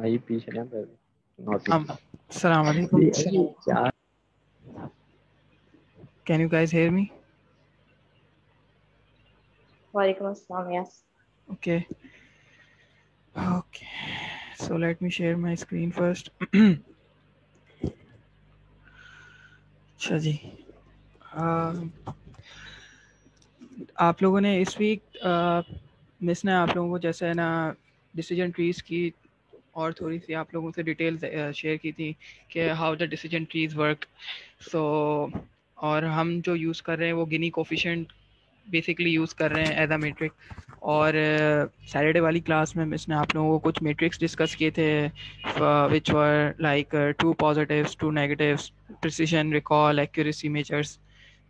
ये पीछे ना नॉट Assalamu alaikum. क्या Can you guys hear me? Walaikum assalam, yes. Okay. Okay. So let me share my screen first. अच्छा जी, आप लोगों ने इस वीक मिस ने आप लोगों को जैसे है ना डिसीजन ट्रीज की और थोड़ी सी आप लोगों से डिटेल्स शेयर की थी कि how the decision trees work. So और हम जो यूज़ कर रहे हैं वो गिनी कोफिशिएंट बेसिकली यूज़ कर रहे हैं एज अ मेट्रिक. और सैटरडे वाली क्लास में मिस ने आप लोगों को कुछ मेट्रिक्स डिस्कस किए थे which were like true positives, true negatives, precision, recall, accuracy measures,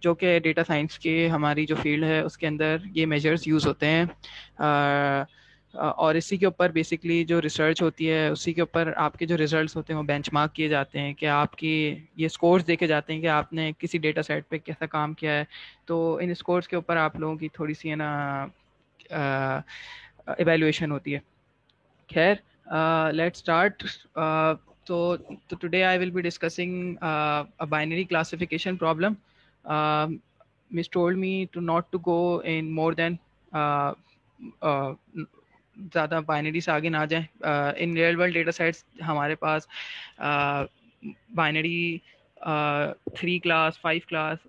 जो कि डेटा साइंस की हमारी जो फील्ड है उसके अंदर ये मेजर्स यूज़ होते हैं. और इसी के ऊपर बेसिकली जो रिसर्च होती है उसी के ऊपर आपके जो रिजल्ट्स होते हैं वो बेंचमार्क किए जाते हैं कि आपकी ये स्कोर्स देखे जाते हैं कि आपने किसी डेटा सेट पे कैसा काम किया है. तो इन स्कोर्स के ऊपर आप लोगों की थोड़ी सी है ना इवेल्युएशन होती है. खैर, लेट्स स्टार्ट. तो today I will be discussing a binary classification problem. Miss told me to not to go in more than ज़्यादा बाइनरी से आगे ना जाएं. In real world data sets हमारे पास binary 3 class 5 class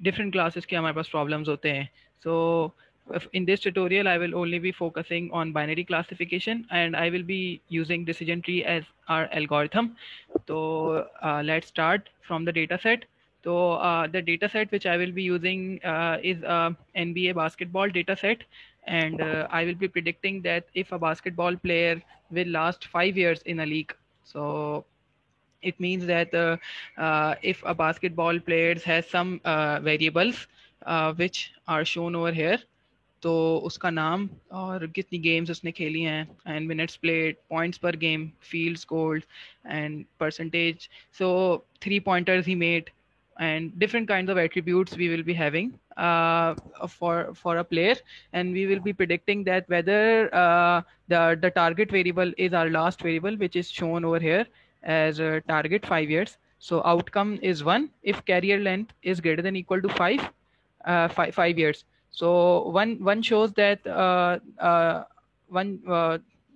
different classes के हमारे पास problems होते हैं. So in this tutorial I will only be focusing on binary classification and I will be using decision tree as our algorithm. So let's start from the data set. So the data set which I will be using is a NBA basketball data set, and I will be predicting that if a basketball player will last 5 years in a league. So it means that if a basketball player has some variables which are shown over here, तो उसका नाम और कितनी games उसने खेली हैं and minutes played, points पर game, fields gold and percentage, so 3 pointers he made, and different kinds of attributes we will be having for a player, and we will be predicting that whether the target variable is our last variable, which is shown over here as target 5 years. So outcome is 1 if carrier length is greater than equal to 5 years. So one shows that one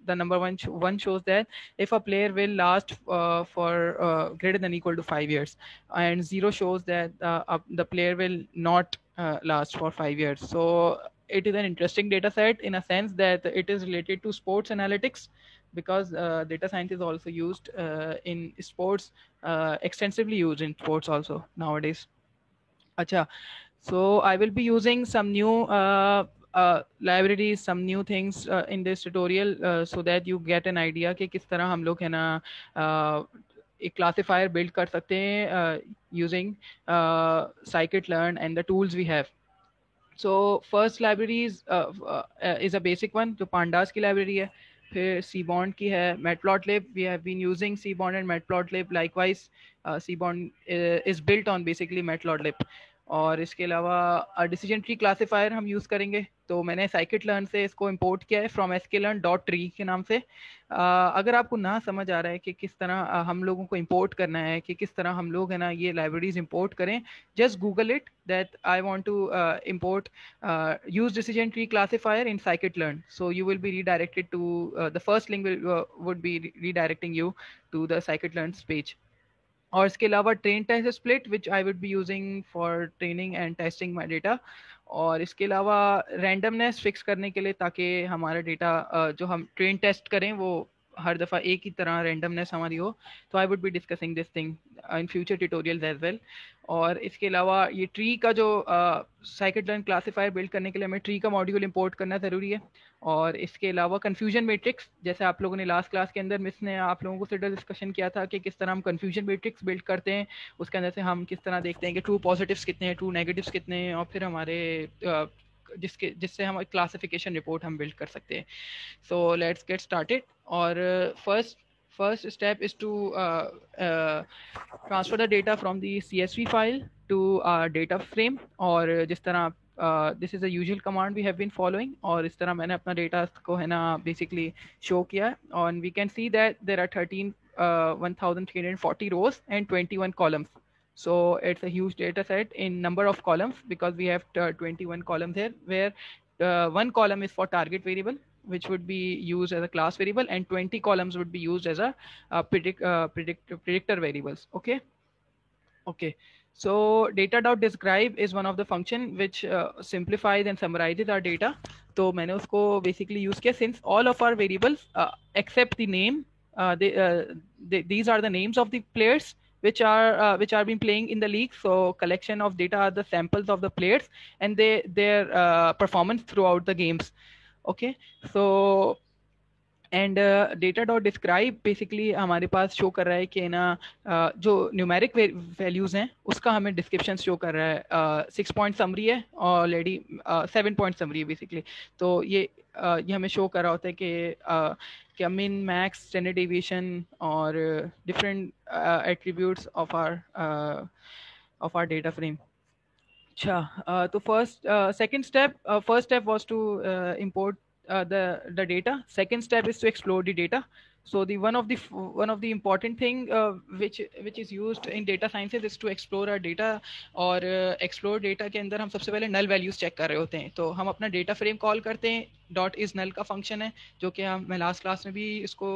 the number one shows that if a player will last for greater than equal to 5 years, and 0 shows that the player will not last for 5 years. So it is an interesting data set in a sense that it is related to sports analytics, because data science is also used in sports, extensively used in sports also nowadays. Acha. So I will be using some new libraries, some new things in this tutorial, so that you get an idea कि किस तरह हम लोग है ना एक classifier build कर सकते हैं using scikit-learn and the tools we have. So first library is a basic one, जो pandas की library है. फिर seabond की है, matplotlib. We have been using seabond and matplotlib. Likewise, seabond is built on basically matplotlib. और इसके अलावा decision tree classifier हम यूज़ करेंगे. तो मैंने साइकिट लर्न से इसको इंपोर्ट किया है फ्रॉम sklearn डॉट ट्री के नाम से. अगर आपको ना समझ आ रहा है कि किस तरह हम लोगों को इंपोर्ट करना है, कि किस तरह हम लोग है ना ये लाइब्रेरीज इंपोर्ट करें, just Google it that I want to import use decision tree classifier in scikit-learn. So you will be redirected to the first link would be redirecting you to the scikit-learn page. और इसके अलावा train test split which I would be using for training and testing my data. और इसके अलावा randomness fix करने के लिए, ताकि हमारा डेटा जो हम ट्रेन टेस्ट करें वो हर दफ़ा एक ही तरह रैंडमनेस हमारी हो. तो I would be discussing this thing in future tutorials as well. और इसके अलावा ये ट्री का जो scikit-learn क्लासीफायर बिल्ड करने के लिए हमें ट्री का मॉड्यूल इंपोर्ट करना ज़रूरी है. और इसके अलावा कन्फ्यूजन मैट्रिक्स, जैसे आप लोगों ने लास्ट क्लास के अंदर मिस ने आप लोगों को से डिस्कशन किया था कि किस तरह हम कन्फ्यूजन मैट्रिक्स बिल्ड करते हैं. उसके अंदर से हम किस तरह देखते हैं कि ट्रू पॉजिटिव्स कितने हैं, ट्रू नेगेटिव्स कितने हैं, और फिर हमारे जिससे हम क्लासिफिकेशन रिपोर्ट हम बिल्ड कर सकते हैं. So let's get started. और first step is to transfer the data from the CSV file to our data frame. और जिस तरह this is a usual command we have been following, और इस तरह मैंने अपना डेटा को है ना बेसिकली शो किया है। और we can see that there are 1340 rows and 21 columns. So it's a huge data set in number of columns because we have 21 columns here, where one column is for target variable, which would be used as a class variable, and 20 columns would be used as a predictor variables. Okay. So data.describe is one of the function which simplifies and summarizes our data. तो मैंने उसको basically use किया, since all of our variables except the name, these are the names of the players which are been playing in the league. So collection of data are the samples of the players and their performance throughout the games. Okay, so and data dot describe basically हमारे पास show कर रहा है कि ना जो numeric values हैं उसका हमें डिस्क्रिप्शन शो कर रहा है। 6 पॉइंट समरी है ऑलरेडी, 7 पॉइंट समरी है बेसिकली। तो ये हमें शो कर रहा होता है कि क्या मिन मैक्स स्टैंडर्ड डेविएशन और different attributes of our data frame. अच्छा, तो first step was to import the data. Second step is to explore the data. So the one of the important thing which is used in data sciences is to explore our data. और explore data के अंदर हम सबसे पहले null values check कर रहे होते हैं। तो हम अपना data frame कॉल करते हैं, dot is null का फंक्शन है जो कि मैं लास्ट क्लास में भी इसको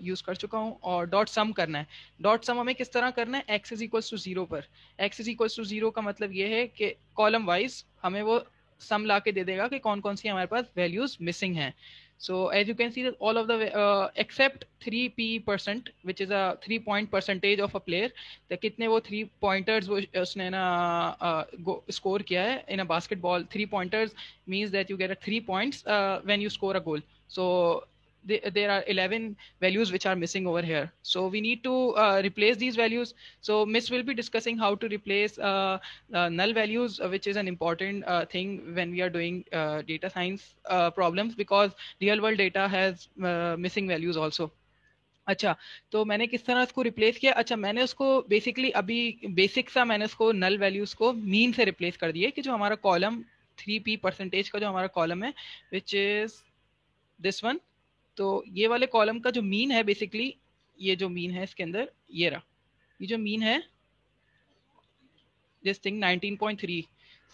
यूज़ कर चुका हूँ। और डॉट सम करना है। डॉट सम हमें किस तरह करना है, x इज इक्वल्स टू 0 पर। x इज इक्वल्स टू 0 का मतलब ये है कि कॉलम वाइज हमें वो सम ला के दे देगा कि कौन कौन सी हमारे पास वैल्यूज मिसिंग हैं। So as you can see that all of the except 3p% which is a 3 point percentage of a player, तो कितने वो 3 पॉइंटर्स वो उसने ना स्कोर किया है in a basketball. 3 pointers means that you get a 3 points when you score a goal. So there are 11 values which are missing over here, so we need to replace these values. So Miss will be discussing how to replace null values, which is an important thing when we are doing data science problems, because real world data has missing values also. अच्छा, तो मैंने किस तरह इसको replace किया। अच्छा, मैंने उसको बेसिकली अभी बेसिक सा मैंने उसको नल वैल्यूज को मीन से रिप्लेस कर दिया कि जो हमारा कॉलम 3p% का जो हमारा कॉलम है विच इज दिस वन। तो ये वाले कॉलम का जो मीन है बेसिकली, ये जो मीन है इसके अंदर ये रहा, ये जो मीन है this thing 19.3.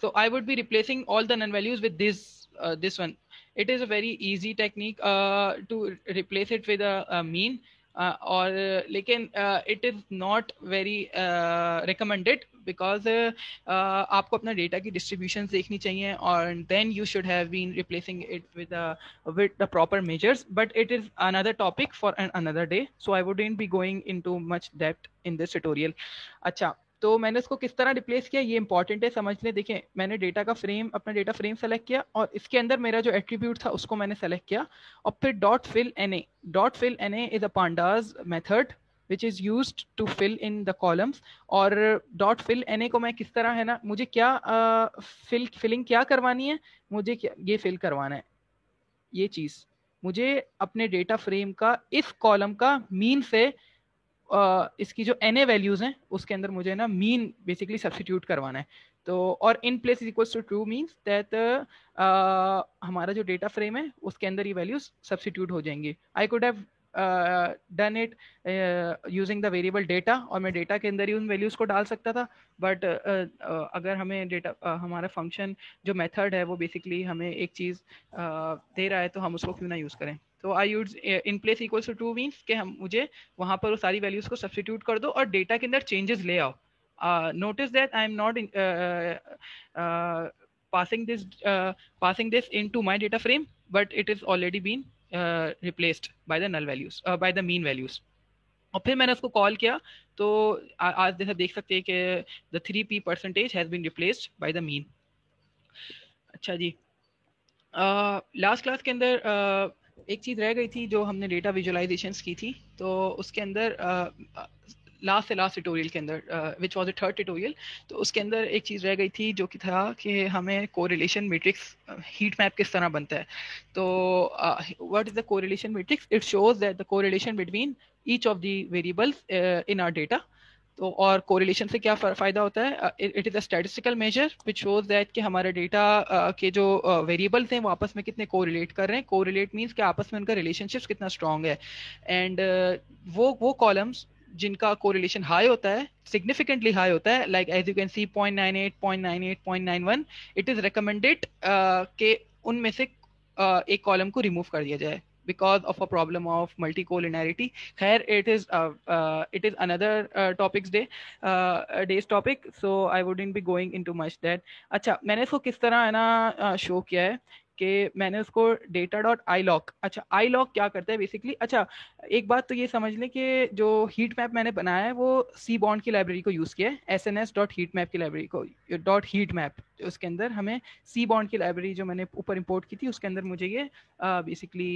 So I would be replacing all the null values with this one. It is a very easy technique to replace it with a mean, और लेकिन it is not very recommended because आपको अपना data की distributions देखनी चाहिए, और then you should have been replacing it with the proper measures, but it is another topic for another day, so I wouldn't be going into much depth in this tutorial. अच्छा, तो मैंने उसको किस तरह replace किया ये important है समझ लें। देखिए, मैंने डेटा का फ्रेम, अपना डेटा फ्रेम सेलेक्ट किया और इसके अंदर मेरा जो एट्रीब्यूट था उसको मैंने सेलेक्ट किया, और फिर dot fill na is a pandas method which is used to fill in the columns. और डॉट फिल na को मैं किस तरह है ना, मुझे क्या फिलिंग क्या करवानी है, मुझे क्या ये फिल करवाना है, ये चीज़ मुझे अपने डेटा फ्रेम का इस कॉलम का मीन से इसकी जो na वैल्यूज हैं उसके अंदर मुझे ना मीन बेसिकली सब्स्टिट्यूट करवाना है। तो और in place is equals to true means that हमारा जो डेटा फ्रेम है उसके अंदर ये वैल्यूज सब्स्टिट्यूट हो जाएंगी। आई could have done it using the variable data, और मैं डेटा के अंदर ही उन वैल्यूज को डाल सकता था, बट अगर हमें डेटा हमारा फंक्शन जो मेथड है वो बेसिकली हमें एक चीज़ दे रहा है तो हम उसको क्यों ना यूज़ करें। तो I use in place equals to true means कि हम मुझे वहाँ पर वो सारी वैल्यूज को सब्स्टिट्यूट कर दो और डेटा के अंदर चेंजेस ले आओ। Notice that I am not passing this into my data frame, but it is already been replaced by the null values, by the mean values. और फिर मैंने उसको कॉल किया तो आज जैसा देख सकते हैं कि the 3p% has been replaced by the mean. अच्छा जी, लास्ट क्लास के अंदर एक चीज़ रह गई थी जो हमने डेटा विजुअलाइजेशंस की थी, तो उसके अंदर लास्ट ट्यूटोरियल के अंदर which was the third tutorial, तो उसके अंदर एक चीज़ रह गई थी जो कि था कि हमें कोरिलेशन मैट्रिक्स हीट मैप किस तरह बनता है। तो what is the correlation matrix? It shows that the correlation between each of the variables in our data. तो और कोरिलेशन से क्या फ़ायदा होता है, it is a statistical measure which shows that कि हमारे डेटा के जो वेरिएबल्स हैं वो आपस में कितने कोरिलेट कर रहे हैं. कोरिलेट मीन्स कि आपस में उनका रिलेशनशिप्स कितना स्ट्रांग है. एंड वो कॉलम्स जिनका कोरिलेशन हाई होता है, सिग्निफिकेंटली हाई होता है, like as you can see 0.98, 0.98, 0.91, it is recommended के उनमें से एक कॉलम को रिमूव कर दिया जाए because of a problem of multicollinearity. Here it is another day's topic, so I wouldn't be going into much that. अच्छा, मैंने इसको किस तरह है ना शो किया है कि मैंने उसको data.ilog. अच्छा, ilog क्या करता है बेसिकली. अच्छा, एक बात तो ये समझ लें कि जो हीट मैप मैंने बनाया है वो सी बॉन्ड की लाइब्रेरी को यूज़ किया है, sns.heatmap की लाइब्रेरी को, .heatmap. उसके अंदर हमें सी बॉन्ड की लाइब्रेरी जो मैंने ऊपर इंपोर्ट की थी उसके अंदर मुझे ये बेसिकली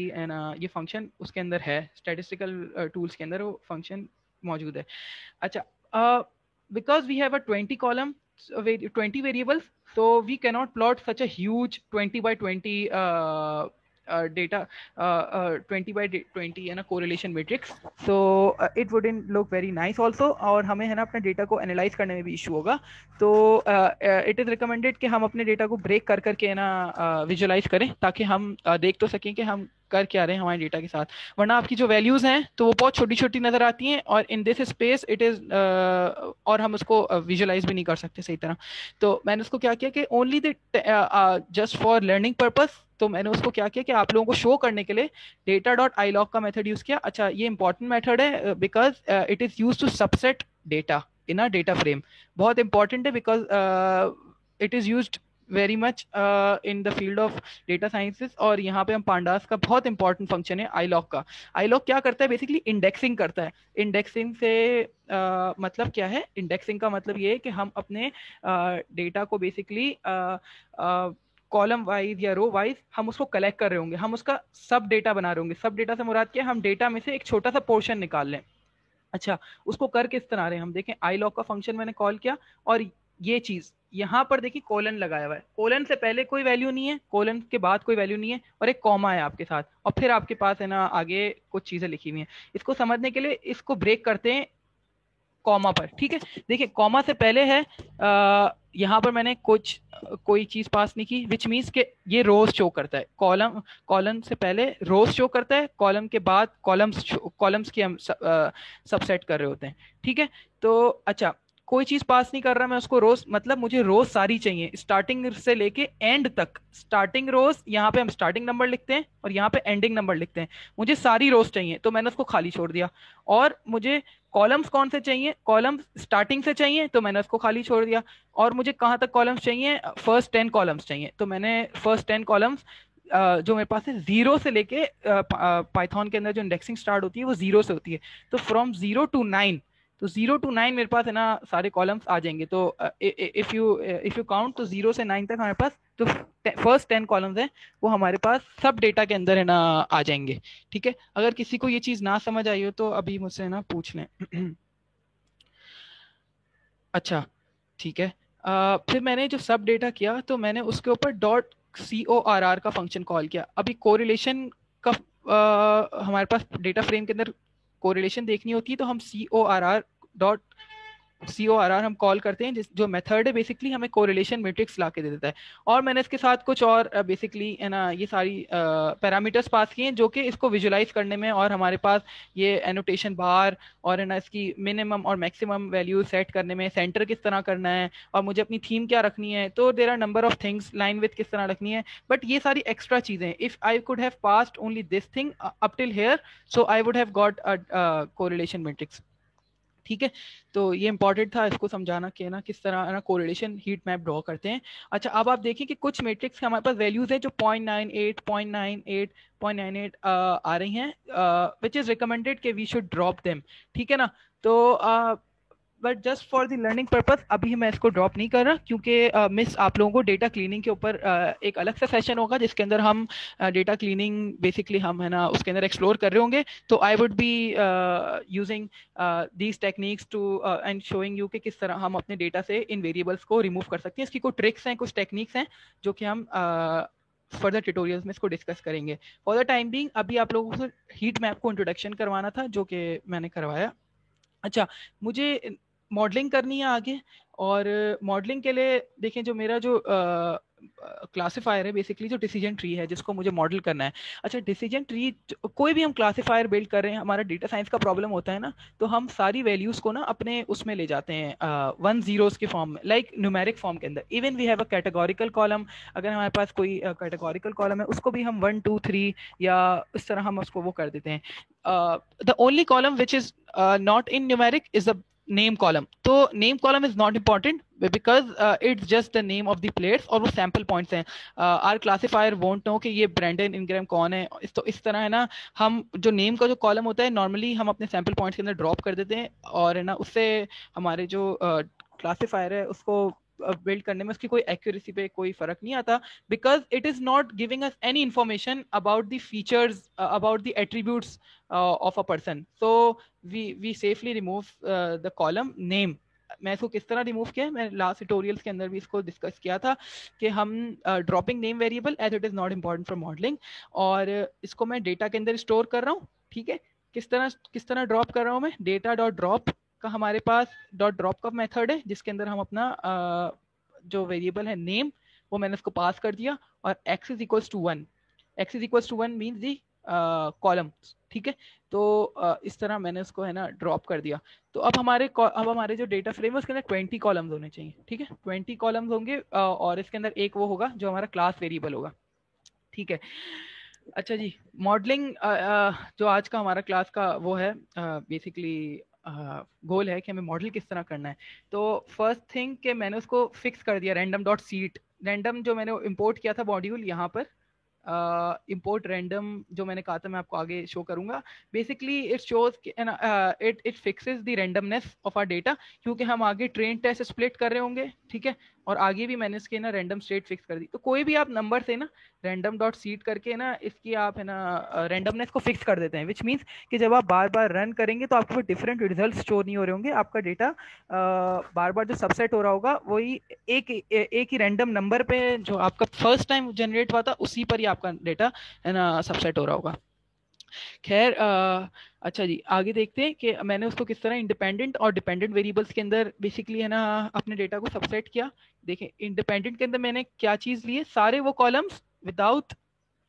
ये फंक्शन उसके अंदर है, स्टैटिस्टिकल टूल्स के अंदर वो फंक्शन मौजूद है. अच्छा, because we have a 20 column 20 variables, so we cannot plot such a huge 20 by 20 data 20 by 20 है ना correlation matrix, so it wouldn't look very nice also. और हमें है ना अपने डेटा को एनालाइज करने में भी इशू होगा. तो इट इज़ रिकमेंडेड कि हम अपने डेटा को ब्रेक कर करके है ना विजुअलाइज करें ताकि हम देख तो सकें कि हम कर क्या रहे हैं हमारे डेटा के साथ. वरना आपकी जो वैल्यूज हैं तो वो बहुत छोटी छोटी नजर आती हैं और in this space it is और हम उसको विजुअलाइज भी नहीं कर सकते सही तरह. तो मैंने उसको क्या किया कि only the just for learning purpose, तो मैंने उसको क्या किया कि आप लोगों को शो करने के लिए data.ilog का मेथड यूज किया. अच्छा, ये इंपॉर्टेंट मेथड है because it is use to subset data in a data frame. बहुत इंपॉर्टेंट है because it is used very much in the field of data sciences. और यहाँ पे हम पांडास का बहुत इंपॉर्टेंट फंक्शन है आईलॉग का. आईलॉग क्या करता है बेसिकली, इंडेक्सिंग करता है. इंडेक्सिंग से मतलब क्या है, इंडेक्सिंग का मतलब ये है कि हम अपने डेटा को बेसिकली कॉलम वाइज या रो वाइज हम उसको कलेक्ट कर रहे होंगे, हम उसका सब डेटा बना रहे होंगे. सब डेटा से मुराद क्या है, हम डेटा में से एक छोटा सा पोर्शन निकाल लें. अच्छा, उसको कर किस तरह रहे हैं हम देखें. आईलॉग का फंक्शन मैंने कॉल किया और ये चीज यहाँ पर देखिए कोलन लगाया हुआ है. कोलन से पहले कोई वैल्यू नहीं है, कोलन के बाद कोई वैल्यू नहीं है और एक कॉमा है आपके साथ और फिर आपके पास है ना आगे कुछ चीजें लिखी हुई हैं. इसको समझने के लिए इसको ब्रेक करते हैं कॉमा पर. ठीक है, देखिए कॉमा से पहले है यहाँ पर मैंने कोई चीज पास नहीं की, विच मीन्स के ये रोज शो करता है. कॉलम से पहले रोज शो करता है, कॉलम के बाद कॉलम्स की हम सबसेट कर रहे होते हैं. ठीक है, तो अच्छा कोई चीज पास नहीं कर रहा मैं उसको रोज, मतलब मुझे रोज सारी चाहिए स्टार्टिंग से लेके एंड तक. स्टार्टिंग रोज यहाँ पे हम स्टार्टिंग नंबर लिखते हैं और यहाँ पे एंडिंग नंबर लिखते हैं. मुझे सारी रोज चाहिए तो मैंने उसको खाली छोड़ दिया. और मुझे कॉलम्स कौन से चाहिए, कॉलम्स स्टार्टिंग से चाहिए तो मैंने उसको खाली छोड़ दिया. और मुझे कहाँ तक कॉलम्स चाहिए, फर्स्ट 10 कॉलम्स चाहिए तो मैंने फर्स्ट 10 कॉलम्स जो मेरे पास है जीरो से लेके पाइथन के अंदर जो इंडेक्सिंग स्टार्ट होती है वो जीरो से होती है. तो फ्रॉम 0 to 9, तो 0 to 9 मेरे पास है ना सारे कॉलम्स आ जाएंगे. तो इफ यू काउंट तो 0 से 9 तक हमारे पास जो फर्स्ट 10 कॉलम्स हैं वो हमारे पास सब डेटा के अंदर है ना आ जाएंगे. ठीक है, अगर किसी को ये चीज ना समझ आई हो तो अभी मुझसे है ना पूछ लें. अच्छा ठीक है, फिर मैंने जो सब डेटा किया तो मैंने उसके ऊपर .corr का फंक्शन कॉल किया. अभी कोरिलेशन का हमारे पास डेटा फ्रेम के अंदर कोरिलेशन देखनी होती है तो हम CORR हम कॉल करते हैं, जो मेथड है बेसिकली हमें कोरिलेशन मैट्रिक्स ला के दे देता है. और मैंने इसके साथ कुछ और बेसिकली है ना ये सारी पैरामीटर्स पास किए हैं जो कि इसको विजुलाइज करने में और हमारे पास ये एनोटेशन बार और है ना इसकी मिनिमम और मैक्सिमम वैल्यू सेट करने में, सेंटर किस तरह करना है और मुझे अपनी थीम क्या रखनी है. तो there are number of things, line with किस तरह रखनी है, बट ये सारी एक्स्ट्रा चीजें. If I could have passed only this thing up till here so I would have got a correlation matrix. ठीक है, तो ये इंपॉर्टेंट था इसको समझाना कि ना किस तरह ना कोरिलेशन हीट मैप ड्रॉ करते हैं. अच्छा, अब आप देखिए कि कुछ मैट्रिक्स के हमारे पास वैल्यूज हैं जो 0.98, 0.98, 0.98 आ रही हैं, विच इज रिकमेंडेड कि वी शुड ड्रॉप देम. ठीक है ना, तो but just for the learning purpose अभी मैं इसको ड्रॉप नहीं कर रहा क्योंकि मिस आप लोगों को डेटा क्लीनिंग के ऊपर एक अलग सा सेशन होगा जिसके अंदर हम डेटा क्लीनिंग बेसिकली हम है ना उसके अंदर एक्सप्लोर कर रहे होंगे. तो I would be using these techniques to and showing you कि किस तरह हम अपने डेटा से इन वेरिएबल्स को रिमूव कर सकते हैं. इसकी कुछ ट्रिक्स हैं, कुछ टेक्निक्स हैं जो कि हम फर्दर ट्यूटोरियल्स में इसको डिस्कस करेंगे. फॉर द टाइम बीइंग अभी आप लोगों को मॉडलिंग करनी है आगे, और मॉडलिंग के लिए देखें जो मेरा जो क्लासिफायर है बेसिकली जो डिसीजन ट्री है जिसको मुझे मॉडल करना है। अच्छा, डिसीजन ट्री कोई भी हम क्लासिफायर बिल्ड कर रहे हैं, हमारा डेटा साइंस का प्रॉब्लम होता है ना, तो हम सारी वैल्यूज को ना अपने उसमें ले जाते हैं 1 zeros के फॉर्म में, लाइक न्यूमेरिक फॉर्म के अंदर। Even we have a categorical column, अगर हमारे पास कोई कैटेगोरिकल कॉलम है उसको भी हम 1 2 3 या इस तरह हम उसको वो कर देते हैं। The only column which is not in numeric is the name column. तो name column is not important because it's just the name of the players, और वो सैम्पल पॉइंट्स हैं। आर क्लासिफायर वोंट नो कि ये Brendon Ingram कौन है। तो इस तरह है ना, हम जो नेम का जो कॉलम होता है नॉर्मली हम अपने सैम्पल पॉइंट्स के अंदर ड्रॉप कर देते हैं, और है ना उससे हमारे जो क्लासिफायर है उसको बिल्ड करने में उसकी कोई एक्यूरेसी पे कोई फर्क नहीं आता, because it is not giving us any information about the features, about the attributes of a person. So we safely remove the column name. मैं इसको किस तरह रिमूव किया है, मैं लास्ट ट्यूटोरियल्स के अंदर भी इसको डिस्कस किया था कि हम dropping name variable as it is not important for modelling, और इसको मैं डेटा के अंदर स्टोर कर रहा हूँ। ठीक है, किस तरह ड्रॉप कर रहा हूँ मैं, डेटा डॉट ड्रॉप का हमारे पास डॉट ड्रॉप का मेथड है जिसके अंदर हम अपना जो वेरिएबल है नेम वो मैंने उसको पास कर दिया, और x is equals to 1, x is equals to 1 means the column. ठीक है, तो इस तरह मैंने उसको है ना ड्रॉप कर दिया। तो अब हमारे जो डेटा फ्रेम है उसके अंदर 20 कॉलम्स होने चाहिए। ठीक है, 20 कॉलम्स होंगे, और इसके अंदर एक वो होगा जो हमारा क्लास वेरिएबल होगा। ठीक है, अच्छा जी, मॉडलिंग जो आज का हमारा क्लास का वो है बेसिकली गोल है कि हमें मॉडल किस तरह करना है। तो फर्स्ट थिंग कि मैंने उसको फिक्स कर दिया रैंडम डॉट सीट। रैंडम जो मैंने इंपोर्ट किया था मॉड्यूल यहाँ पर, इंपोर्ट रैंडम जो मैंने कहा था मैं आपको आगे शो करूंगा। Basically it shows it fixes the randomness of our data, क्योंकि हम आगे ट्रेन टेस्ट स्प्लिट कर रहे होंगे। ठीक है, और आगे भी मैंने इसके ना रैंडम स्टेट फिक्स कर दी। तो कोई भी आप नंबर से ना रैंडम डॉट सीट करके ना इसकी आप है ना रैंडमनेस को फिक्स कर देते हैं, विच मीन्स कि जब आप बार बार रन करेंगे तो आपके डिफरेंट रिजल्ट स्टोर नहीं हो रहे होंगे। आपका डेटा बार बार जो सबसेट हो रहा होगा वही एक ही रैंडम नंबर पे जो आपका फर्स्ट टाइम जनरेट हुआ था उसी पर ही आपका डेटा है ना सबसेट हो रहा होगा। खैर अच्छा जी, आगे देखते हैं कि मैंने उसको किस तरह इंडिपेंडेंट और डिपेंडेंट वेरिएबल्स के अंदर बेसिकली है ना अपने डेटा को सबसेट किया। देखें, इंडिपेंडेंट के अंदर मैंने क्या चीज़ ली है, सारे वो columns without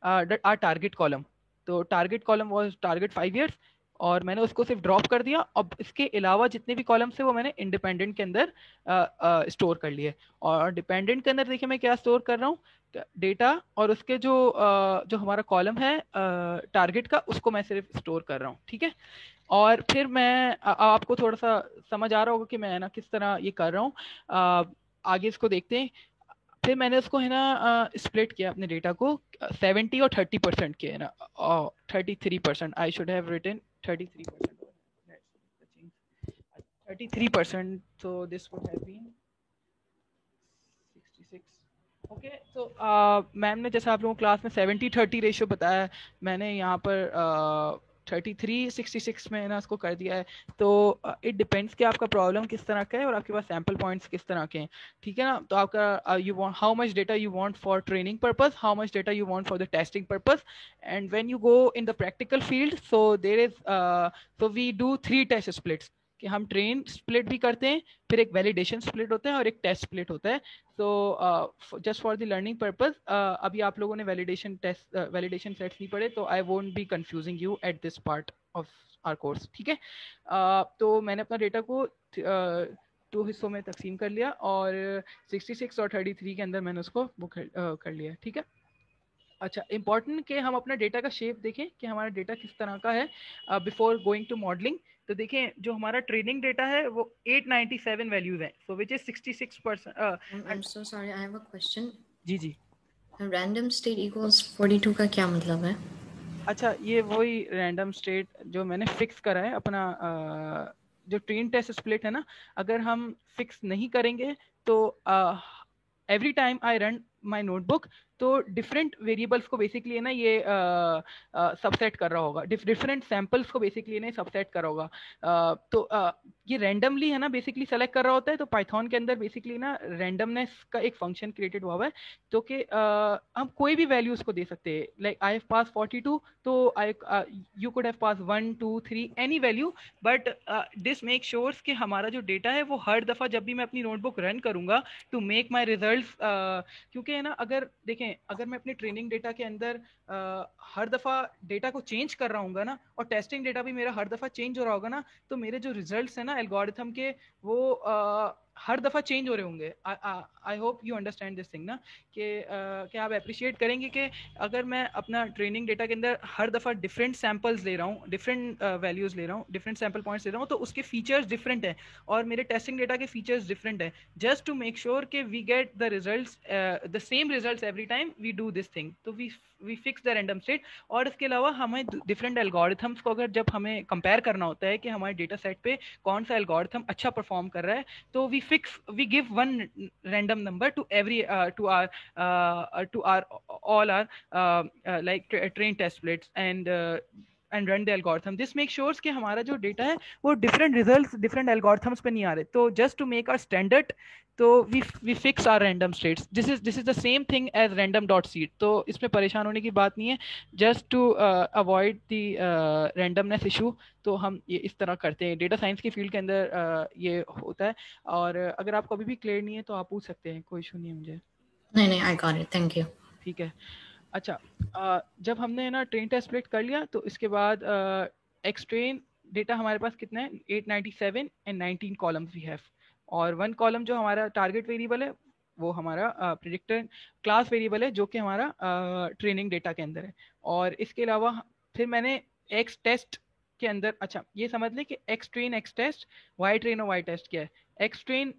our target column. तो target column was target 5 years, और मैंने उसको सिर्फ ड्रॉप कर दिया। अब इसके अलावा जितने भी कॉलम्स थे वो मैंने इंडिपेंडेंट के अंदर स्टोर कर लिए। और डिपेंडेंट के अंदर देखिए मैं क्या स्टोर कर रहा हूँ, डेटा, और उसके जो हमारा कॉलम है टारगेट का उसको मैं सिर्फ स्टोर कर रहा हूँ। ठीक है, और फिर मैं आपको थोड़ा सा समझ आ रहा होगा कि मैं ना किस तरह ये कर रहा हूँ। आगे इसको देखते हैं। फिर मैंने उसको है ना स्प्लिट किया अपने डेटा को 70 और 30% के है ना 33%। I should have written 33%, 33%, so this would have been 66। Okay, तो मैम ने जैसे आप लोगों को क्लास में 70-30 रेशियो बताया, मैंने यहाँ पर 33-66 में ना इसको कर दिया है। तो इट डिपेंड्स कि आपका प्रॉब्लम किस तरह का है और आपके पास सैम्पल पॉइंट्स किस तरह के हैं। ठीक है ना, तो आपका you want how much data you want for training purpose, how much data you want for the testing purpose, and when you go in the practical field so there is so we do 3 test splits, कि हम train split भी करते हैं, फिर एक validation split होता है और एक टेस्ट स्प्लिट होता है। So just for the learning purpose अभी आप लोगों ने वैलिडेशन सेट्स नहीं पढ़े, तो I won't be confusing you at this part of our course. ठीक है, तो मैंने अपना डेटा को 2 हिस्सों में तकसीम कर लिया, और 66 और 33 के अंदर मैंने उसको वो कर लिया। ठीक है, अच्छा, इंपॉर्टेंट कि हम अपना डेटा का शेप देखें कि हमारा डेटा किस तरह का है बिफोर गोइंग टू मॉडलिंग। तो देखें, जो हमारा ट्रेनिंग डेटा है वो 897 वैल्यूज है, so which is 66%। I'm so sorry, I have a question. जी जी, Random state equals 42 का क्या मतलब है? अच्छा, ये वही रैंडम स्टेट जो मैंने फिक्स करा है अपना जो ट्रेन टेस्ट स्प्लिट है ना, अगर हम फिक्स नहीं करेंगे तो every time I run my notebook तो डिफरेंट वेरिएबल्स को बेसिकली है ना ये सबसेट कर रहा होगा, डिफरेंट सैंपल्स को बेसिकली नहीं सबसेट कर रहा होगा। तो ये रैंडमली है ना बेसिकली सेलेक्ट कर रहा होता है। तो पाइथन के अंदर बेसिकली ना रैंडमनेस का एक फंक्शन क्रिएटेड हुआ है, तो कि हम कोई भी वैल्यूज को दे सकते हैं। लाइक आई हैव पास 42, तो I you could have pass 1 2 3 any value, but this makes sure कि हमारा जो डेटा है वो हर दफ़ा जब भी मैं अपनी नोटबुक रन करूँगा टू मेक माई रिजल्ट, क्योंकि है ना अगर देखें अगर मैं अपने ट्रेनिंग डेटा के अंदर हर दफ़ा डेटा को चेंज कर रहा हूँ ना, और टेस्टिंग डेटा भी मेरा हर दफ़ा चेंज हो रहा होगा ना, तो मेरे जो रिजल्ट्स हैं ना एल्गोरिथम के, वो हर दफ़ा चेंज हो रहे होंगे। I hope you understand this thing ना, कि आप अप्रिशिएट करेंगे कि अगर मैं अपना ट्रेनिंग डेटा के अंदर हर दफ़ा डिफरेंट सैम्पल्स ले रहा हूँ, डिफरेंट वैल्यूज़ ले रहा हूँ, डिफरेंट सैम्पल पॉइंट्स ले रहा हूँ, तो उसके फीचर्स डिफरेंट हैं और मेरे टेस्टिंग डेटा के फीचर्स डिफरेंट हैं, जस्ट टू मेक श्योर कि we get the results the same results every time we do this thing. तो we fix the random state. और इसके अलावा हमें डिफरेंट एल्गोरिथम्स को अगर जब हमें कंपेयर करना होता है कि हमारे डेटा सेट पे कौन सा एल्गोरिथम अच्छा परफॉर्म कर रहा है, तो we give one random number to every to our all our like train test splits and run the algorithm. This makes sure कि हमारा जो डेटा है वो different results different algorithms पे नहीं आ रहे। तो just to make our standard, तो we fix our random states. This is the same thing as random.seed. तो इसमें परेशान होने की बात नहीं है, just to avoid the randomness issue। तो हम ये इस तरह करते हैं, डेटा साइंस की फील्ड के अंदर ये होता है। और अगर आपको अभी भी क्लियर नहीं है तो आप पूछ सकते हैं, कोई इशू नहीं है मुझे। नहीं, I got it, thank you. ठीक है। अच्छा, जब हमने ना ट्रेन टेस्ट स्प्लिट कर लिया तो इसके बाद एक्स ट्रेन डेटा हमारे पास कितना है, 897 एंड 19 कॉलम्स वी हैव, और 1 कॉलम जो हमारा टारगेट वेरिएबल है वो हमारा प्रेडिक्टर क्लास वेरिएबल है जो कि हमारा ट्रेनिंग डेटा के अंदर है। और इसके अलावा फिर मैंने एक्स टेस्ट के अंदर, अच्छा ये समझ लें कि X train X test, Y train और वाई टेस्ट क्या है। एक्स ट्रेन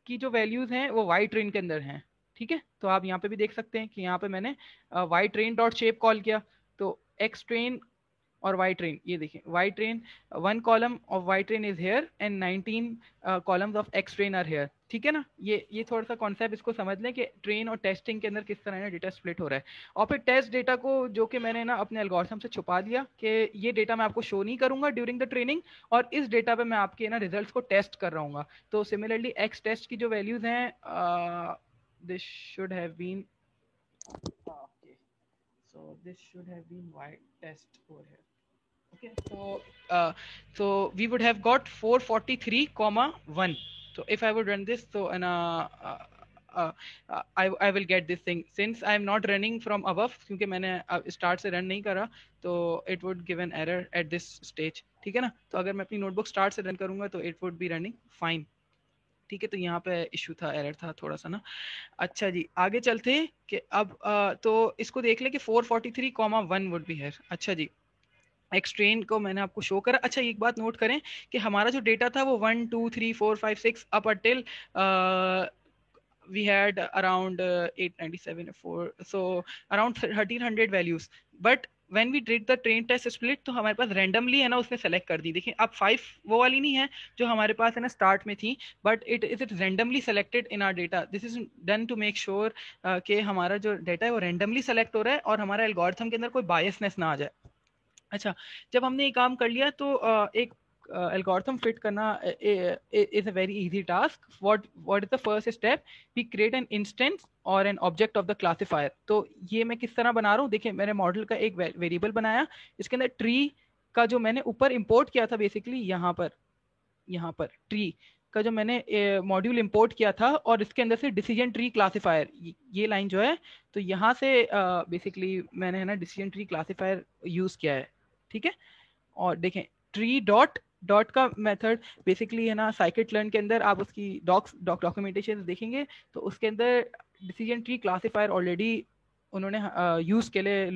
की जो वैल्यूज हैं वो वाई ट्रेन के अंदर हैं, ठीक है। तो आप यहाँ पे भी देख सकते हैं कि यहाँ पे मैंने Y train dot shape call किया, तो एक्स ट्रेन और वाई ट्रेन, ये देखिए Y train 1 column of Y train is here and 19 columns of X train are here, ठीक है ना। ये थोड़ा सा कॉन्सेप्ट इसको समझ लें कि ट्रेन और टेस्टिंग के अंदर किस तरह ना डेटा स्प्लिट हो रहा है। और फिर टेस्ट डेटा को जो कि मैंने ना अपने एल्गोरिथम से छुपा दिया कि ये डेटा मैं आपको शो नहीं करूंगा ड्यूरिंग द ट्रेनिंग, और इस डेटा पे मैं आपके ना रिजल्ट्स को टेस्ट कर रहा हूँ। तो सिमिलरली एक्स टेस्ट की जो वैल्यूज हैं, this should have been okay, so this should have been y test over here. Okay, so we would have got 443 comma 1. So if I would run this, so I will get this thing since I am not running from above, क्योंकि मैंने start से run नहीं करा, तो it would give an error at this stage, ठीक है ना। तो अगर मैं अपनी notebook start से run करूँगा तो it would be running fine, ठीक है। तो यहाँ पे इशू था, एरर था थोड़ा सा ना। अच्छा जी, आगे चलते हैं कि अब तो इसको देख ले कि 443,1 वुड बी है। अच्छा जी, एक्सट्रेन को मैंने आपको शो करा। अच्छा, एक बात नोट करें कि हमारा जो डेटा था वो 1 2 3 4 5 6 up अटिल we had around 897 4, so around 1300 values, but when we did the train test split तो हमारे पास randomly है ना उसने सेलेक्ट कर दी। देखिए अब 5 वो वाली नहीं है जो हमारे पास है ना स्टार्ट में थी, but it randomly selected in our data. This is done to make sure कि हमारा जो डेटा है वो randomly सेलेक्ट हो रहा है और हमारा एल्गोरिथम के अंदर कोई बायसनेस ना आ जाए। अच्छा, जब हमने ये काम कर लिया तो एक algorithm fit करना is a very easy task. What is the first step? We create an instance or an object of the classifier. तो ये मैं किस तरह बना रहा हूँ, देखिए मैंने मॉडल का एक वेरिएबल बनाया, इसके अंदर ट्री का जो मैंने ऊपर इंपोर्ट किया था, बेसिकली यहाँ पर ट्री का जो मैंने मॉड्यूल इंपोर्ट किया था, और इसके अंदर से डिसीजन ट्री क्लासिफायर, ये लाइन जो है, तो यहाँ से बेसिकली मैंने है ना डिसीजन ट्री क्लासिफायर यूज किया है, ठीक है। और देखें ट्री डॉट का मेथड बेसिकली है ना साइकिट लर्न के अंदर आप उसकी डॉक्यूमेंटेशन देखेंगे तो उसके अंदर डिसीजन ट्री क्लासिफायर ऑलरेडी उन्होंने यूज़ के लिए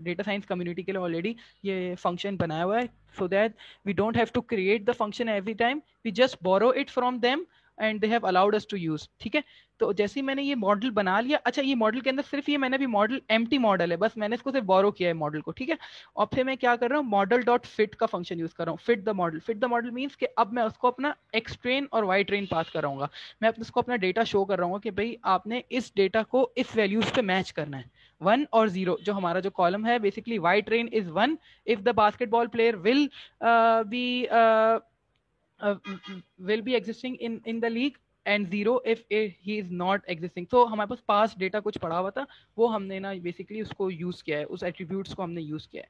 डेटा साइंस कम्युनिटी के लिए ऑलरेडी ये फंक्शन बनाया हुआ है, so that we don't have to create the function every time, we just borrow it from them and they have allowed us to use, ठीक है। तो जैसे ही मैंने ये मॉडल बना लिया, अच्छा ये मॉडल के अंदर सिर्फ ये मैंने भी मॉडल एम्प्टी मॉडल है, बस मैंने इसको सिर्फ बोरो किया है मॉडल को, ठीक है। और फिर मैं क्या कर रहा हूँ, मॉडल डॉट फिट का फंक्शन यूज कर रहा हूँ, फिट द मॉडल मीन्स कि अब मैं उसको अपना एक्स ट्रेन और वाई ट्रेन पास कर रहा हूँ, मैं उसको अपना डेटा शो कर रहा हूँ कि भाई आपने इस डेटा को इस वैल्यूज पे मैच करना है, 1 और 0। जो हमारा जो कॉलम है basically Y train is 1 if the basketball player will be will be existing in the league and 0 if he is not existing. तो हमारे पास past data कुछ पड़ा हुआ था, वो हमने ना बेसिकली उसको यूज किया है, उस एट्रीब्यूट्स को हमने यूज किया है.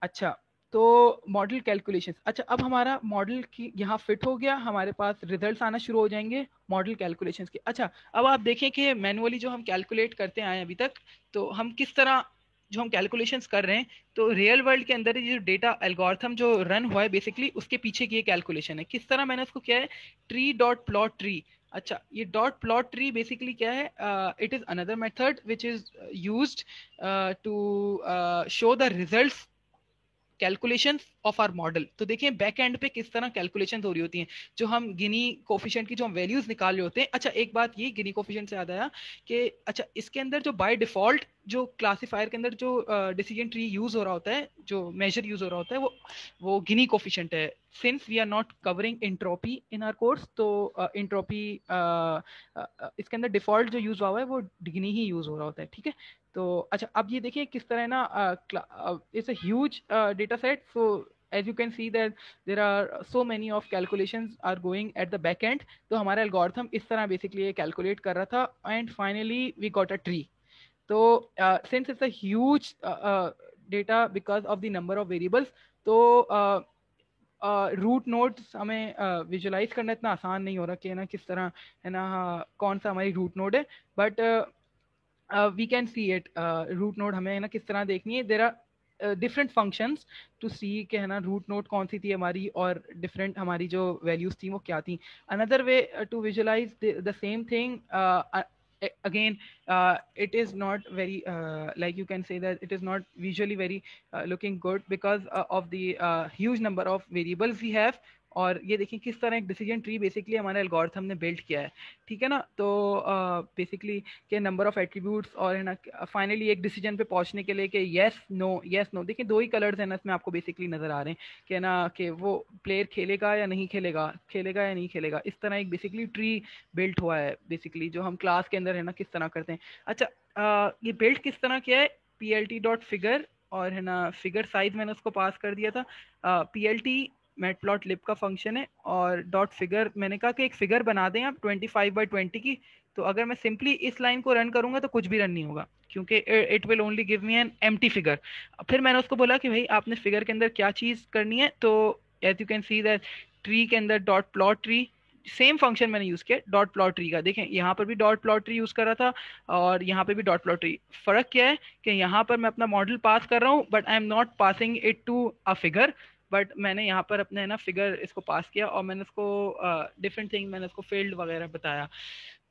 अच्छा, तो मॉडल कैलकुलेशंस. अच्छा, अब हमारा मॉडल की यहाँ फिट हो गया, हमारे पास रिजल्ट्स आना शुरू हो जाएंगे मॉडल कैलकुलेशंस के. अच्छा, अब आप देखें कि मैनुअली जो हम कैलकुलेट करते आए अभी तक, तो हम किस तरह जो हम कैलकुलेशंस कर रहे हैं, तो रियल वर्ल्ड के अंदर ये जो डेटा एल्गोरिथम जो रन हुआ है बेसिकली उसके पीछे की ये कैलकुलेशन है. किस तरह मैंने उसको किया है, ट्री डॉट प्लॉट ट्री. अच्छा, ये डॉट प्लॉट ट्री बेसिकली क्या है, it is another method which is used to show the results calculation of our model. तो देखें बैक एंड पे किस तरह कैलकुलेशन हो रही होती हैं, जो हम गिनी कोफिशिएंट की जो हम वैल्यूज निकाल रहे होते हैं. अच्छा, एक बात ये गिनी कोफिशिएंट से याद आया कि अच्छा इसके अंदर जो बाय डिफॉल्ट जो क्लासीफायर के अंदर जो डिसीजन ट्री यूज हो रहा होता है, जो मेजर यूज हो रहा होता है, वो गिनी कोफिशिएंट है. Since we are not covering entropy in our course, तो एंट्रोपी इसके अंदर डिफॉल्ट जो यूज हुआ है वो गिनी ही यूज हो रहा होता है. ठीक है, तो अच्छा अब ये देखिए किस तरह ना, it's a huge data set. So as you can see that there are so many of calculations are going at the back end. तो हमारा algorithm इस तरह basically ये calculate कर रहा था and finally we got a tree. तो since it's a huge data because of the number of variables, तो रूट नोड्स हमें विजुलाइज करना इतना आसान नहीं हो रहा कि ना किस तरह है ना कौन सा हमारी रूट नोड है, but we can see it. Root node हमें है ना किस तरह देखनी है. There are different functions to see के है ना रूट नोड कौन सी थी हमारी और डिफरेंट हमारी जो वैल्यूज थी वो क्या थी. Another way to visualise the same thing, again it is not very like you can say that it is not visually very looking good because of the huge number of variables we have. और ये देखिए किस तरह एक decision tree basically हमारे algorithm ने build किया है. ठीक है ना, तो बेसिकली के नंबर ऑफ एट्रीब्यूट्स और है ना फाइनली एक डिसीजन पे पहुंचने के लिए कि यस नो. देखिए दो ही कलर्स हैं ना इसमें आपको बेसिकली नजर आ रहे हैं कि ना कि वो प्लेयर खेलेगा या नहीं खेलेगा, खेलेगा या नहीं खेलेगा. इस तरह एक बेसिकली ट्री बिल्ट हुआ है बेसिकली जो हम क्लास के अंदर है ना किस तरह करते हैं. अच्छा, ये बिल्ट किस तरह किया है, plt डॉट फिगर और है ना फिगर साइज मैंने उसको पास कर दिया था. plt मैटप्लॉटलिब का फंक्शन है और डॉट फिगर मैंने कहा कि एक फिगर बना दें आप 25/20 की. तो अगर मैं सिंपली इस लाइन को रन करूंगा तो कुछ भी रन नहीं होगा क्योंकि it will only give me an empty figure. फिर मैंने उसको बोला कि भाई आपने फिगर के अंदर क्या चीज करनी है, तो as you can see that tree के अंदर dot plot tree same function मैंने यूज किया डॉट प्लॉट ट्री का. देखें यहाँ पर भी डॉट प्लॉट ट्री यूज कर रहा था और यहाँ पे भी डॉट प्लॉट ट्री. फर्क क्या है कि यहाँ पर मैं अपना मॉडल पास कर रहा हूँ but I am not passing it to a figure, बट मैंने यहाँ पर अपने ना फिगर इसको पास किया और मैंने उसको डिफरेंट थिंग मैंने उसको फील्ड वगैरह बताया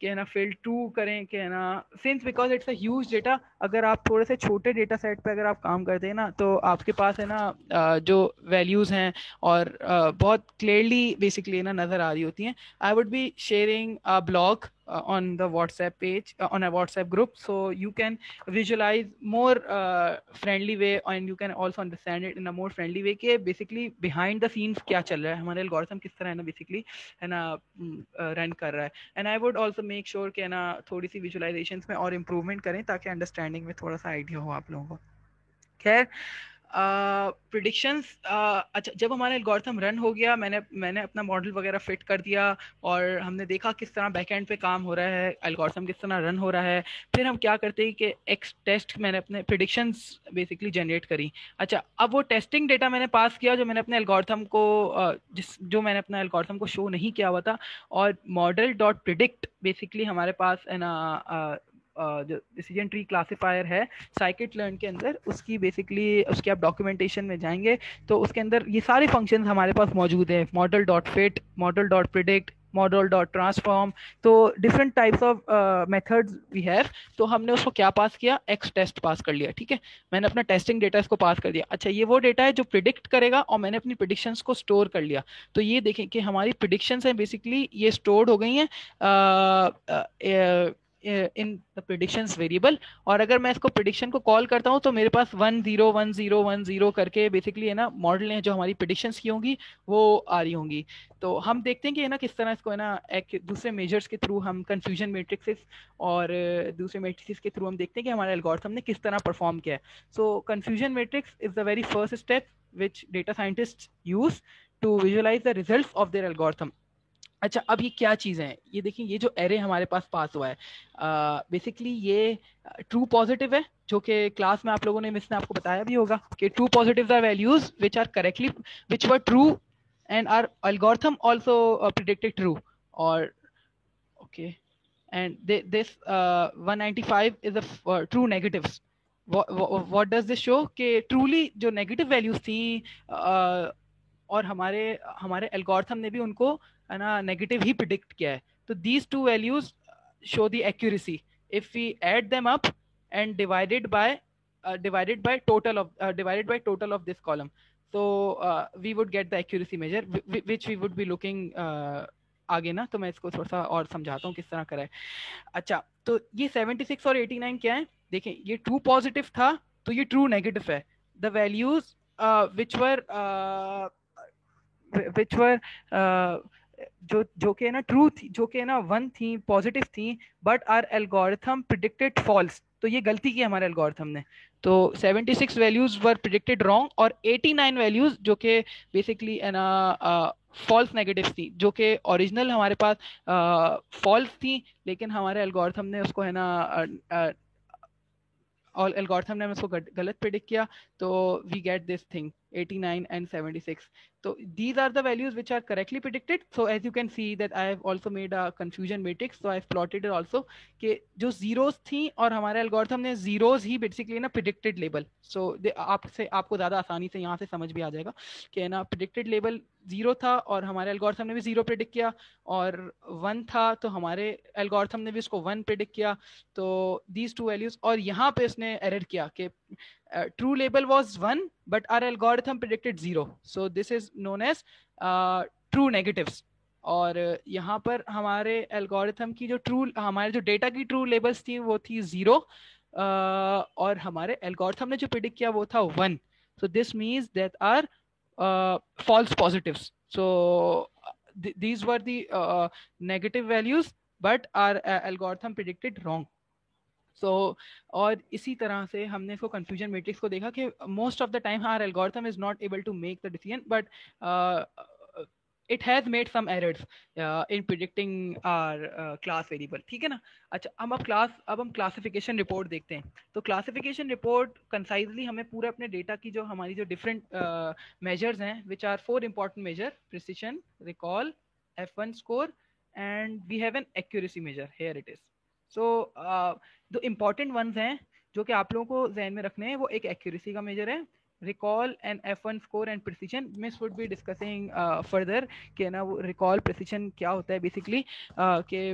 कि है ना फील्ड 2 करें कि है ना since because it's a huge data. अगर आप थोड़े से छोटे डेटा सेट पे अगर आप काम करते हैं ना तो आपके पास है ना जो वैल्यूज हैं और बहुत क्लियरली बेसिकली ना नजर आ रही होती हैं. आई would be sharing a blog on the WhatsApp page, on a WhatsApp group, so you can visualize more friendly way and you can also understand it in a more friendly way कि basically behind the scenes क्या चल रहा है, हमारे algorithm किस तरह है ना basically है ना रन कर रहा है. and I would also make sure कि है ना थोड़ी सी visualizations में और improvement करें ताकि understanding में थोड़ा सा idea हो आप लोगों को. खैर प्रिडिक्शंस. अच्छा, जब हमारा एल्गोरिथम रन हो गया, मैंने अपना मॉडल वगैरह फिट कर दिया और हमने देखा किस तरह बैकएंड पे काम हो रहा है, एल्गोरिथम किस तरह रन हो रहा है. फिर हम क्या करते हैं कि एक्स टेस्ट मैंने अपने प्रिडिक्शंस बेसिकली जनरेट करी. अच्छा, अब वो टेस्टिंग डेटा मैंने पास किया जो मैंने अपने एल्गोरिथम को जो मैंने अपना एल्गोरिथम को शो नहीं किया हुआ था. और मॉडल डॉट प्रिडिक्ट बेसिकली हमारे पास है ना जो डिसीजन ट्री क्लासिफायर है साइकिट लर्न के अंदर, उसकी बेसिकली उसके आप डॉक्यूमेंटेशन में जाएंगे तो उसके अंदर ये सारे फंक्शंस हमारे पास मौजूद हैं. Model dot fit, model dot predict, model dot transform. तो different types of methods we have. तो हमने उसको क्या पास किया, एक्स टेस्ट पास कर लिया. ठीक है, मैंने अपना टेस्टिंग डेटा इसको पास कर दिया. अच्छा, ये वो डेटा है जो प्रिडिक्ट करेगा और मैंने अपनी प्रिडिक्शंस को स्टोर कर लिया. तो ये देखें कि हमारी प्रिडिक्शंस हैं बेसिकली ये स्टोर्ड हो गई हैं इन द प्रिडिक्शंस वेरिएबल. और अगर मैं इसको प्रिडिक्शन को कॉल करता हूँ तो मेरे पास 101010 करके बेसिकली है ना मॉडल है जो हमारी प्रिडिक्शंस की होंगी वो आ रही होंगी. तो हम देखते हैं कि है ना किस तरह इसको है ना एक दूसरे मेजर्स के थ्रू हम कंफ्यूजन मैट्रिक्सेस और दूसरे मैट्रिक्स के थ्रू हम देखते हैं कि हमारे एल्गोरिथम ने किस तरह परफॉर्म किया है. So confusion matrix is the very first step which data scientists use to visualize the results of their algorithm. अच्छा, अब ये क्या चीज़ें हैं? ये देखिए, ये जो एरे हमारे पास हुआ है, बेसिकली ये ट्रू पॉजिटिव है, जो कि क्लास में आप लोगों ने, मिस ने आपको बताया भी होगा कि true positives are values which are correctly which were true and our algorithm also predicted true, or okay, and this 195 is a true negatives. What does this show कि truly जो negative values थी और हमारे algorithm ने भी उनको है ना नेगेटिव ही प्रिडिक्ट किया है. तो these two values show the accuracy if we add them up and divided by total of this column. So we would get the accuracy measure which we would be looking आगे ना. तो मैं इसको थोड़ा सा और समझाता हूँ किस तरह करा है. अच्छा, तो ये 76 और 89 क्या है? देखें, ये ट्रू पॉजिटिव था तो ये ट्रू नेगेटिव है. द वैल्यूज which were जो के ना ट्रू थी, जो के ना 1 थी, पॉजिटिव थी, but our algorithm predicted false. तो ये गलती की हमारे एल्गोरिथम ने. तो 76 वैल्यूज वर प्रिडिक्टेड रॉन्ग और 89 वैल्यूज जो कि बेसिकली है ना फॉल्स नेगेटिव थी, जो कि ओरिजिनल हमारे पास फॉल्स थी, लेकिन हमारे एल्गोरिथम ने उसको है ना और एल्गोरिथम ने उसको गलत प्रेडिक्ट किया. तो we get this thing 89 and 76. So these are the values which are correctly predicted. So as you can see that I have also made a confusion matrix. So I have plotted it also कि जो zeros थी और हमारे algorithm ने zeros ही basically ना predicted label. So आपको ज़्यादा आसानी से यहाँ से समझ भी आ जाएगा कि ना predicted label 0 था और हमारे algorithm ने भी 0 predict किया, और 1 था तो हमारे algorithm ने भी उसको 1 predict किया. तो these two values, और यहाँ पे उसने error किया कि true label was 1 but our algorithm predicted 0. So this is known as true negatives. और यहाँ पर हमारे एल्गोरिथम की जो हमारे जो डेटा की ट्रू लेबल्स थी वो थी 0, और हमारे एल्गोरिथम ने जो प्रिडिक्ट किया वो था 1. So this means that are false positives. So these were the negative values but our algorithm predicted wrong. So और इसी तरह से हमने इसको confusion matrix को देखा कि most of the time our algorithm is not able to make the decision, but it has made some errors in predicting our class variable. ठीक है ना. अच्छा, अब हम classification report देखते हैं. तो classification report concisely हमें पूरे अपने data की जो हमारी जो different measures हैं, which are 4 important measure: precision, recall, F1 score, and we have an accuracy measure. Here it is. So जो इम्पॉर्टेंट वंस हैं जो कि आप लोगों को जहन में रखने हैं, वो एक एक्यूरेसी का मेजर है, recall and F1 score and precision. Miss would be discussing further कि ना वो रिकॉल प्रिसीजन क्या होता है बेसिकली, कि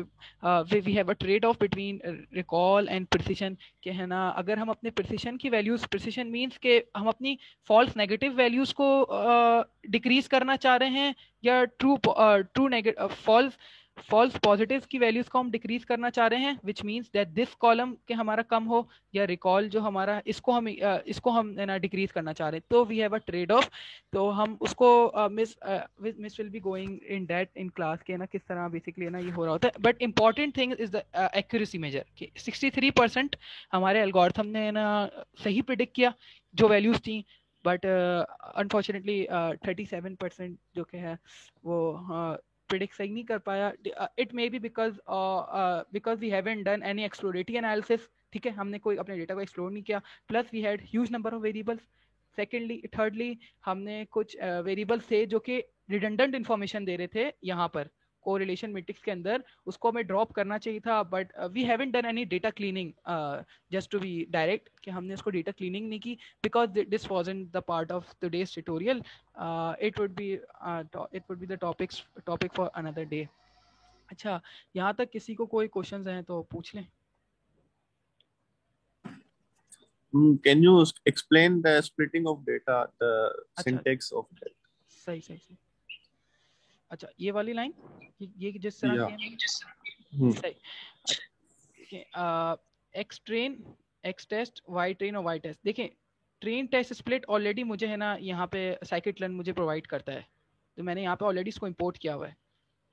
we have a trade off between recall and precision. कि है ना, अगर हम अपने प्रिसीजन की वैल्यूज, प्रिसीजन मींस कि हम अपनी फॉल्स नेगेटिव वैल्यूज को डिक्रीज करना चाह रहे हैं, या ट्रू नेगेटिव फॉल्स पॉजिटिव की वैल्यूज को हम डिक्रीज करना चाह रहे हैं, which means that this column के हमारा कम हो, या रिकॉल जो हमारा इसको हम ना डिक्रीज करना चाह रहे हैं. तो we have a trade off. तो हम उसको miss will be going in that in class के ना किस तरह बेसिकली ना ये हो रहा होता है. But important thing is the accuracy measure कि 63% हमारे एल्गोरिथम ने ना सही प्रिडिक्ट किया जो वैल्यूज थी, बट अनफॉर्चुनेटली 37% जो कि है वो प्रिडिक्ट सही नहीं कर पाया. It may be because we haven't done any exploratory analysis. ठीक है, हमने कोई अपने डेटा को एक्सप्लोर नहीं किया, plus we had huge number of variables. Thirdly हमने कुछ वेरिएबल्स थे जो कि रिडंडेंट इंफॉर्मेशन दे रहे थे यहाँ पर कोरिलेशन मैट्रिक्स के अंदर, उसको हमें ड्रॉप करना चाहिए था, but we haven't done any data cleaning just to be direct, कि हमने उसको डेटा क्लीनिंग नहीं की, because this wasn't the part of today's tutorial. It would be the topic for another day. अच्छा, यहाँ तक किसी को कोई क्वेश्चंस हैं तो पूछ लें. Can you explain the splitting of data, the syntax of that? सही. अच्छा, ये वाली लाइन, ये जिस तरह की सही. X train, X test, Y train और वाई टेस्ट. देखें, ट्रेन टेस्ट स्प्लिट ऑलरेडी मुझे है ना यहाँ पे scikit-learn मुझे प्रोवाइड करता है, तो मैंने यहाँ पे ऑलरेडी इसको इंपोर्ट किया हुआ है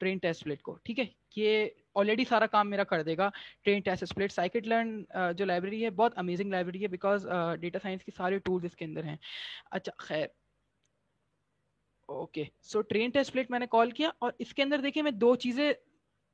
ट्रेन टेस्ट स्प्लिट को. ठीक है, ये ऑलरेडी सारा काम मेरा कर देगा. ट्रेन टेस्ट स्प्लिट scikit-learn जो लाइब्रेरी है बहुत अमेजिंग लाइब्रेरी है, बिकॉज डेटा साइंस की सारे टूल्स इसके अंदर हैं. अच्छा, खैर, okay, so train test split मैंने कॉल किया और इसके अंदर देखिए मैं दो चीजें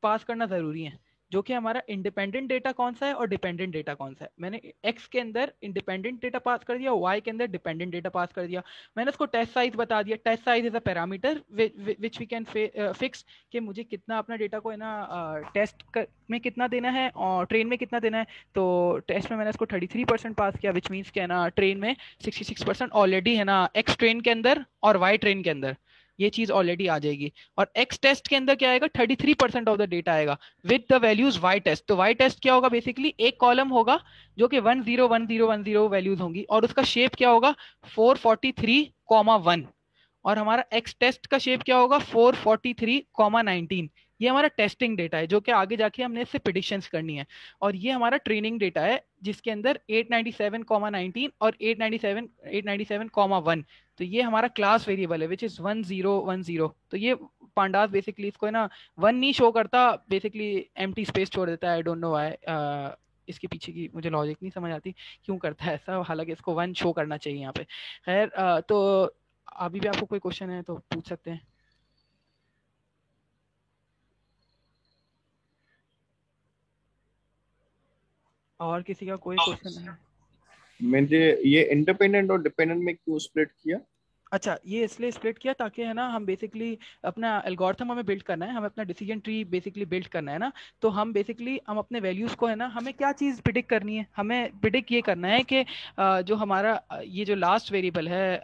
पास करना जरूरी है, जो कि हमारा इंडिपेंडेंट डेटा कौन सा है और डिपेंडेंट डेटा कौन सा है। मैंने x के अंदर इंडिपेंडेंट डेटा पास कर दिया, y के अंदर डिपेंडेंट डेटा पास कर दिया। मैंने उसको टेस्ट साइज बता दिया। Test size is a parameter which we can fix कि मुझे कितना अपना डेटा को है ना टेस्ट में कितना देना है और ट्रेन में कितना देना है। तो टेस्ट में मैंने इसको 33% पास किया, विच मीन्स कि है ना ट्रेन में 66% ऑलरेडी है ना x ट्रेन के अंदर और y ट्रेन के अंदर ये चीज ऑलरेडी आ जाएगी। और x टेस्ट के अंदर क्या आएगा, 33% ऑफ द डेटा आएगा with the values y test. तो y टेस्ट क्या होगा, बेसिकली एक कॉलम होगा जो कि 101010 वैल्यूज होंगी और उसका शेप क्या होगा 443,1 और हमारा x टेस्ट का शेप क्या होगा 443,19। ये हमारा टेस्टिंग डेटा है जो कि आगे जाके हमने इससे प्रेडिक्शंस करनी है। और ये हमारा ट्रेनिंग डेटा है जिसके अंदर 897,19 और 897,1। तो ये हमारा क्लास वेरिएबल है विच इज 1010। तो ये पांडास बेसिकली इसको है ना 1 नहीं शो करता, बेसिकली एम्प्टी स्पेस छोड़ देता है। आई डोंट नो व्हाई, इसके पीछे की मुझे लॉजिक नहीं समझ आती क्यों करता है ऐसा, हालांकि इसको 1 शो करना चाहिए यहाँ पे। खैर तो अभी भी आपको कोई क्वेश्चन है तो पूछ सकते हैं। और किसी का कोई क्वेश्चन है? मुझे ये इंडिपेंडेंट और डिपेंडेंट में क्यों स्प्लिट किया? अच्छा, ये इसलिए स्प्लिट किया ताकि है ना हम बेसिकली अपना एल्गोरिथम हमें बिल्ड करना है, हमें अपना डिसीजन ट्री बेसिकली बिल्ड करना है ना। तो हम बेसिकली हम अपने वैल्यूज को है ना, हमें क्या चीज़ प्रिडिक्ट करनी है, हमें प्रिडिक्ट ये करना है कि जो हमारा ये जो लास्ट वेरिएबल है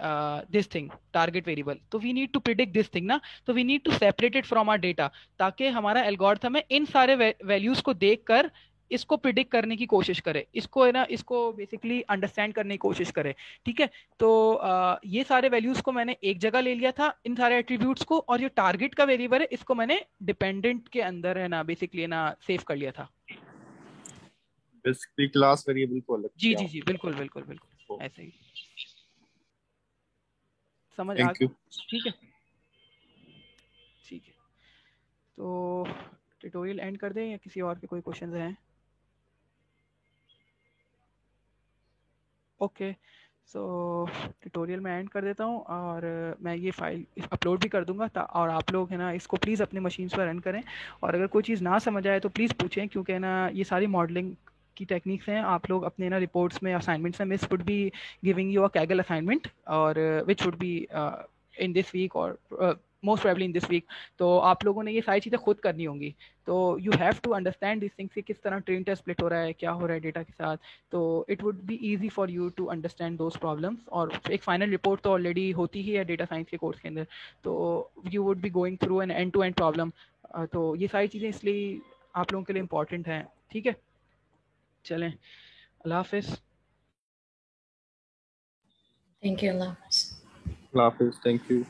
दिस थिंग टारगेट वेरिएबल, तो we need to predict this thing ना। तो we need to separate it from our data ताकि हमारा एल्गोरिथम है इन सारे वैल्यूज को देखकर इसको प्रिडिक्ट करने की कोशिश करे, इसको है ना इसको बेसिकली अंडरस्टैंड करने की कोशिश करे। ठीक है, तो ये सारे वैल्यूज को मैंने एक जगह ले लिया था, इन सारे एट्रीब्यूट्स को, और ये टारगेट का वेरिएबल है इसको मैंने डिपेंडेंट के अंदर है ना बेसिकली है ना सेव कर लिया था। बेसिकली क्लास वेरिएबल को अलग जी किया। जी जी, बिल्कुल बिल्कुल बिल्कुल ऐसे ही समझ आ थैंक यू। ठीक है ठीक है, तो ट्यूटोरियल एंड कर दें या किसी और के कोई क्वेश्चंस हैं? ओके, सो ट्यूटोरियल मैं एंड कर देता हूँ और मैं ये फाइल अपलोड भी कर दूंगा और आप लोग है ना इसको प्लीज़ अपने मशीन्स पर रन करें। और अगर कोई चीज़ ना समझ आए तो प्लीज़ पूछें, क्योंकि है ना ये सारी मॉडलिंग की टेक्निक्स हैं। आप लोग अपने ना रिपोर्ट्स में असाइनमेंट्स में miss would be giving you a Kaggle assignment और which would be in this week और most probably in this week. तो आप लोगों ने ये सारी चीज़ें खुद करनी होंगी। तो you have to understand this things कि किस तरह ट्रेन टेस्ट स्प्लिट हो रहा है, क्या हो रहा है डेटा के साथ। तो it would be easy for you to understand those problems. और एक फाइनल रिपोर्ट तो ऑलरेडी होती ही है डेटा साइंस के कोर्स के अंदर, तो you would be going through an end to end problem. तो ये सारी चीज़ें इसलिए आप लोगों के लिए इंपॉर्टेंट हैं। ठीक है, चलें, अल्लाह हाफिज़। Thank you, Allah. Allah Hafiz. Thank you.